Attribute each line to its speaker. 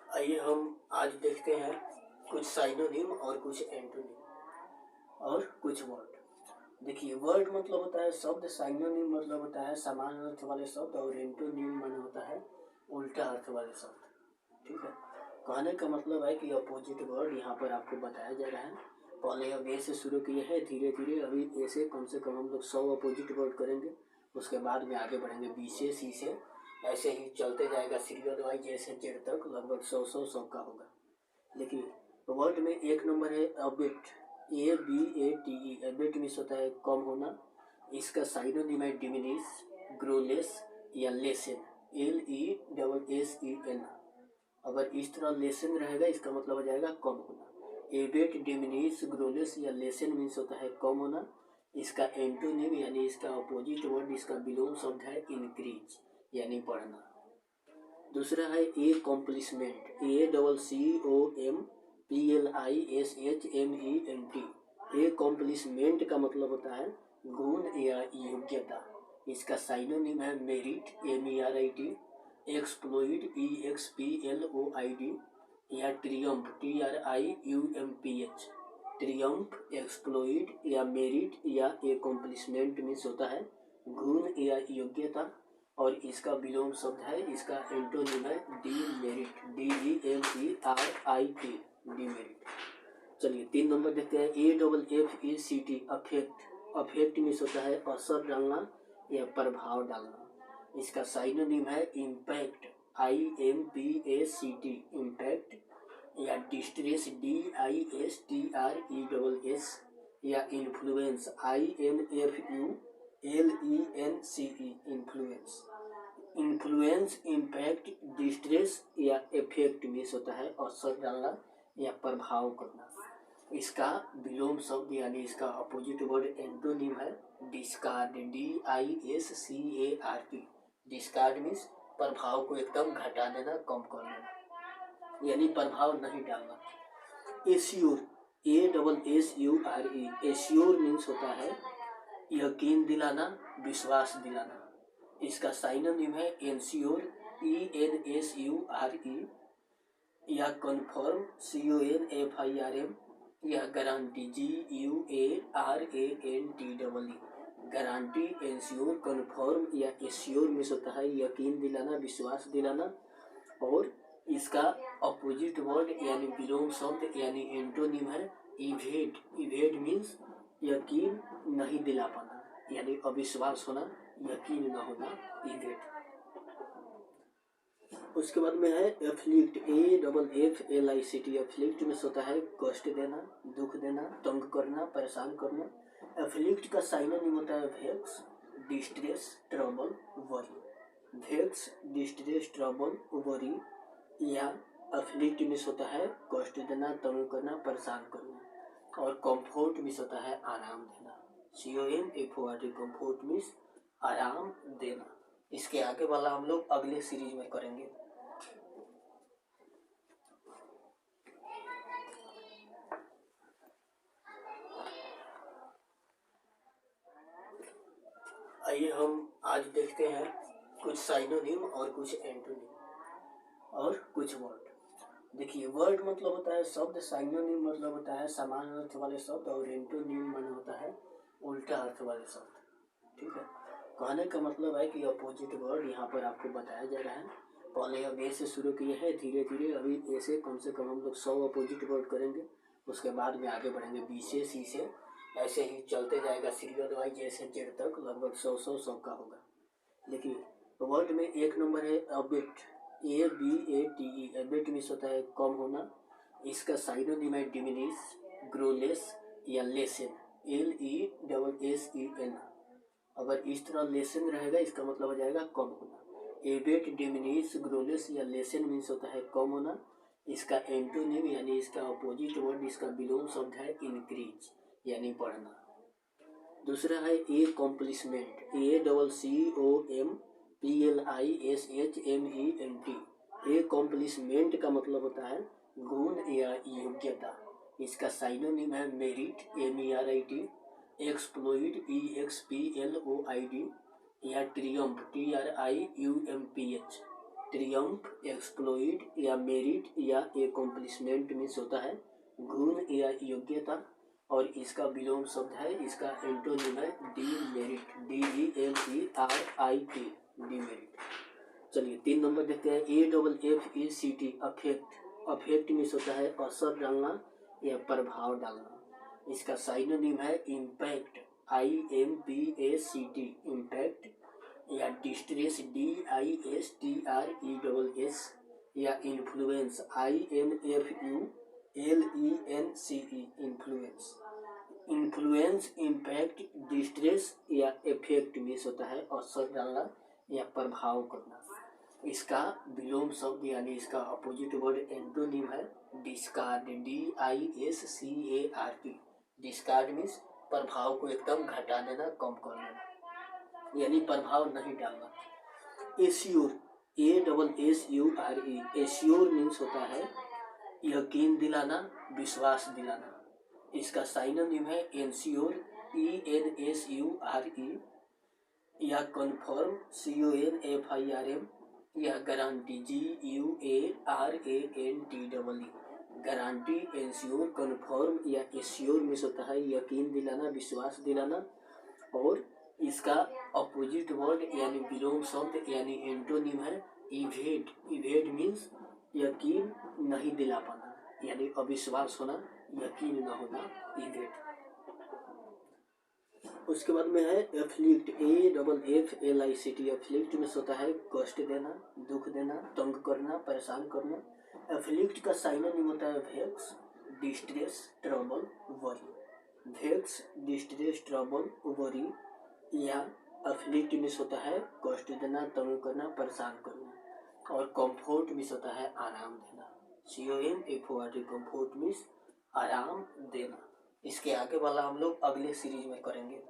Speaker 1: आइए हम आज देखते हैं कुछ साइनोनिम और कुछ एंटोनिम और कुछ वर्ड। देखिए, वर्ड मतलब होता है शब्द, साइनोनिम मतलब होता है समान अर्थ वाले शब्द, और एंटोनिम माने होता है उल्टा अर्थ वाले शब्द। ठीक है, कहने का मतलब है कि अपोजिट वर्ड यहाँ पर आपको बताया जा रहा है। पहले अब ए से शुरू किए हैं, धीरे धीरे अभी ए से कम हम लोग 100 अपोजिट वर्ड करेंगे। उसके बाद में आगे बढ़ेंगे बी से, सी से, ऐसे ही चलते जाएगा सीरियल वाइज, जैसे जेड तक लगभग 100 का होगा। देखिए, वर्ड में एक नंबर है अबेट, ABATE। अबेट मीन्स होता है कम होना। इसका साइनोनिम है डिमिनिश, ग्रोलेस या लेसन, LESSEN। अगर इस तरह लेसन रहेगा इसका मतलब हो जाएगा कम होना। एबेट, डिमिनिश, ग्रोलेस या लेसन मीन्स होता है कम होना। इसका एंटोनिम यानी इसका अपोजिट वर्ड, इसका विलोम शब्द है इंक्रीज यानी बढ़ना। दूसरा है ए कॉम्प्लिशमेंट, ACOMPLISHMENT। ए कॉम्प्लिशमेंट का मतलब होता है गुण या योग्यता। इसका साइनोनिम है मेरिट, MERIT, एक्सप्लोइड, EXPLOID या ट्रियम्फ, TRIUMPH। ट्रियम्फ, एक्सप्लोइड या मेरिट या एकम्प्लिशमेंट मीन्स होता है गुण या योग्यता, और इसका विलोम शब्द है, इसका एंटोनिम है डीमेरिट, DEMERIT, डीमेरिट। चलिए 3 नंबर देखते हैं, AFFECT, अफेक्ट। अफेक्ट मीन्स होता है असर डालना या प्रभाव डालना। इसका साइनोनिम है इम्पैक्ट, IMPACT, इम्पैक्ट या डिस्ट्रेस, DISTRESS या influence, INFULENCE, influence. Influence, impact, distress या इफेक्ट मीन्स होता है असर डालना या प्रभाव करना। इसका विलोम शब्द यानी इसका अपोजिट वर्ड एंटोनिम है डिस्कार्ड, DISCARD। डिस्कार्ड मीन्स प्रभाव को एकदम घटा देना, कम कर देना, यानी प्रभाव नहीं डालना। एश्योर, ASSURE, एश्योर मीन्स होता है यकीन दिलाना, विश्वास दिलाना। इसका साइनोनिम है एंश्योर, ENSURE या कन्फर्म, CONFIRM या guarantee, GUARANTEE। Guarantee, ensure, confirm या एश्योर मीन्स होता है यकीन दिलाना, विश्वास दिलाना। और इसका अपोजिट वर्ड यानी विलोम शब्द यानी एंटोनिम है इवेट। इवेट मीन्स यकीन नहीं दिला पाना, यानी अविश्वास होना, यकीन न होना, इवेट। उसके बाद में है एफ्लिक्ट, AFFLICT। एफ्लिक्ट में होता है कष्ट देना, दुख देना, तंग करना, परेशान करना। एफ्लिक्ट का साइनोनिम होता है vex, distress, trouble, worry. Vex, distress, trouble, worry या एफ्लिक्ट में होता है कष्ट देना, तंग करना, परेशान करना। और कंफर्ट में होता है आराम देना, COMFORT, कंफर्ट मीन्स आराम देना। इसके आगे वाला हम लोग अगले सीरीज में करेंगे। आइए हम आज देखते हैं कुछ साइनोनिम और कुछ एंटोनिम और कुछ वर्ड। देखिए, वर्ड मतलब होता है शब्द, साइनोनिम मतलब होता है समान अर्थ वाले शब्द, और एंटोनिम माने होता है उल्टा अर्थ वाले शब्द। ठीक है, कहने का मतलब है कि अपोजिट वर्ड यहाँ पर आपको बताया जा रहा है। पहले अब ए से शुरू किए हैं, धीरे धीरे अभी ए से कम हम लोग 100 अपोजिट वर्ड करेंगे। उसके बाद में आगे बढ़ेंगे बी से, सी से, ऐसे ही चलते जाएगा सीरियल वाइज, जैसे जेड तक लगभग 100 का होगा। देखिए, वर्ड में एक नंबर है अबेट, ABATE। अबेट मीन्स होता है कम होना। इसका साइनोनिम है डिमिनिश, ग्रोलेस या लेसन, LESSEN। अगर इस तरह लेसन रहेगा इसका मतलब हो जाएगा कम होना। एबेट, डिमिनिश, ग्रोलेस या लेसन मीन्स होता है कम होना। इसका एंटोनिम यानी इसका अपोजिट वर्ड, इसका विलोम शब्द है इंक्रीज यानी बढ़ना। दूसरा है ए कॉम्प्लिशमेंट, ACOMPLISHMENT। ए कॉम्प्लिशमेंट का मतलब होता है गुण या योग्यता। इसका साइनोनिम है मेरिट, MERIT, एक्सप्लोइड, EXPLOID या ट्रियम्फ, TRIUMPH। ट्रियम्फ, एक्सप्लोइट या मेरिट या एकम्प्लिशमेंट मीन्स होता है गुण या योग्यता, और इसका विलोम शब्द है, इसका एंटोनिम है डीमेरिट, DEMERIT, डीमेरिट। चलिए 3 नंबर देखते हैं, AFFECT, अफेक्ट। अफेक्ट मीन्स होता है असर डालना या प्रभाव डालना, इसका साइनोनिम है इम्पैक्ट, IMPACT, इम्पैक्ट या डिस्ट्रेस, DISTRESS या influence, INFULENCE, influence. Influence, impact, distress या इफेक्ट मीन्स होता है असर डालना या प्रभाव करना, इसका विलोम शब्द यानी इसका अपोजिट वर्ड एंटोनिम है डिस्कार्ड, DISCARD। डिस्कार्ड मीन्स प्रभाव को एकदम घटा देना, कम कर देना, यानी प्रभाव नहीं डालना। एश्योर, ASSURE, एश्योर मीन्स होता है यकीन दिलाना, विश्वास दिलाना, इसका साइनोनिम है एंश्योर, ENSURE या कन्फर्म, CONFIRM या guarantee, GUARANTEE, guarantee, ensure, confirm या एश्योर मीन्स होता है यकीन दिलाना, विश्वास दिलाना, और इसका अपोजिट वर्ड यानी विलोम शब्द यानी एंटोनिम है इवेड। इवेड मीन्स यकीन नहीं दिला पाना, यानी अविश्वास होना, यकीन न होना, इवेड। उसके बाद में है एफ्लिक्ट, AFFLICT, एफ्लिक्ट में होता है कष्ट देना, दुख देना, तंग करना, परेशान करना। एफ्लिक्ट का साइनोनिम होता है vex, distress, trouble, worry. Vex, distress, trouble, worry या एफ्लिक्ट में होता है कष्ट देना, तंग करना, परेशान करना, और कंफर्ट में होता है आराम देना, COMFORT, कंफर्ट मीन्स आराम देना। इसके आगे वाला हम लोग अगले सीरीज में करेंगे।